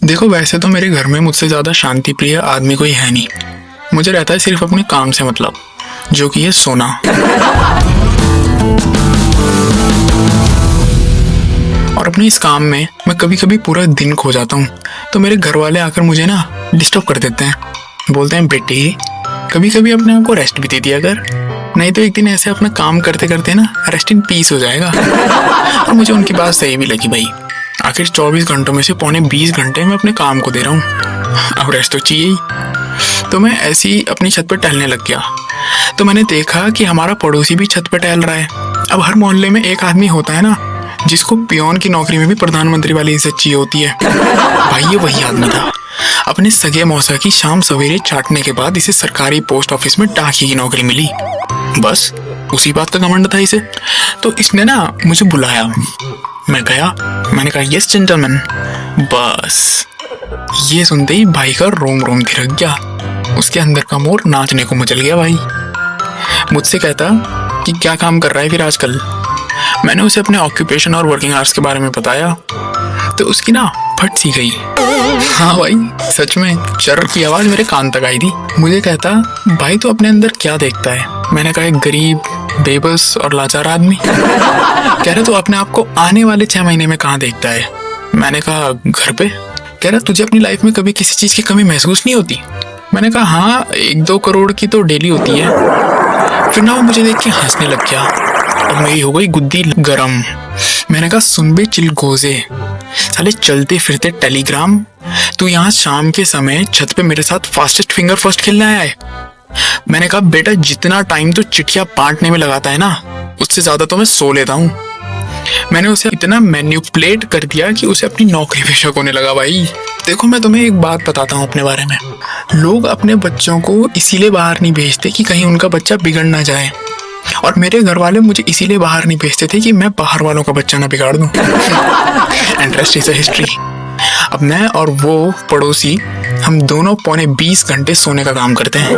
देखो, वैसे तो मेरे घर में मुझसे ज़्यादा शांति प्रिय आदमी कोई है नहीं। मुझे रहता है सिर्फ अपने काम से मतलब, जो कि है सोना। और अपने इस काम में मैं कभी कभी पूरा दिन खो जाता हूँ। तो मेरे घर वाले आकर मुझे ना डिस्टर्ब कर देते हैं। बोलते हैं, बेटी कभी कभी अपने आप को रेस्ट भी दे दिया कर, नहीं तो एक दिन ऐसे अपना काम करते करते ना रेस्ट इन पीस हो जाएगा। और मुझे उनकी बात सही भी लगी भाई। आखिर 24 घंटों में से पौने 20 घंटे मैं अपने काम को दे रहा हूँ, अब रेस्ट तो चाहिए ही। तो मैं ऐसे ही अपनी छत पर टहलने लग गया। तो मैंने देखा कि हमारा पड़ोसी भी छत पर टहल रहा है। अब हर मोहल्ले में एक आदमी होता है ना जिसको पियोन की नौकरी में भी प्रधानमंत्री वाली इज्जत चाहिए होती है। भाई ये वही आदमी था। अपने सगे मौसा की शाम सवेरे चाटने के बाद इसे सरकारी पोस्ट ऑफिस में डाकिए की नौकरी मिली। बस उसी बात का घमंड था इसे। तो इसने ना मुझे बुलाया। मैं गया, मैंने कहा, यस जेंटलमैन। बस ये सुनते ही भाई का रोम रोम थिरक गया। उसके अंदर का मोर नाचने को मचल गया भाई। मुझसे कहता कि क्या काम कर रहा है फिर आजकल। मैंने उसे अपने ऑक्यूपेशन और वर्किंग आवर्स के बारे में बताया तो उसकी ना फट सी गई। हाँ भाई, सच में चर्र की आवाज मेरे कान तक आई थी। मुझे कहता, भाई तो अपने अंदर क्या देखता है। मैंने कहा, एक गरीब, बेबस और लाचार आदमी। कह रहा, तो अपने आप को आने वाले 6 महीने में कहाँ देखता है। मैंने कहा, घर पे। कह रहा, तुझे अपनी लाइफ में कभी किसी चीज की कमी महसूस नहीं होती। मैंने कहा, हाँ 1-2 करोड़ की तो डेली होती है। फिर ना वो मुझे देख के हंसने लग गया और मेरी हो गई गुद्दी गरम। मैंने कहा, सुन बे चिलगोजे, साले चलते फिरते टेलीग्राम, तू यहाँ शाम के समय छत पे मेरे साथ फास्टेस्ट फिंगर फर्स्ट खेलने आया है। मैंने कहा, बेटा जितना टाइम तो चिट्ठियां बांटने में लगाता है ना, उससे ज्यादा तो मैं सो लेता हूँ। मैंने उसे इतना मैन्युपुलेट कर दिया कि उसे अपनी नौकरी पे शक होने लगा भाई। देखो, मैं तुम्हें एक बात बताता हूँ अपने बारे में। लोग अपने बच्चों को इसीलिए बाहर नहीं भेजते कि कहीं उनका बच्चा बिगड़ ना जाए, और मेरे घर वाले मुझे इसीलिए बाहर नहीं भेजते थे कि मैं बाहर वालों का बच्चा ना बिगाड़ दूं। And rest is a history. अब मैं और वो पड़ोसी, हम दोनों पौने 20 घंटे सोने का काम करते हैं।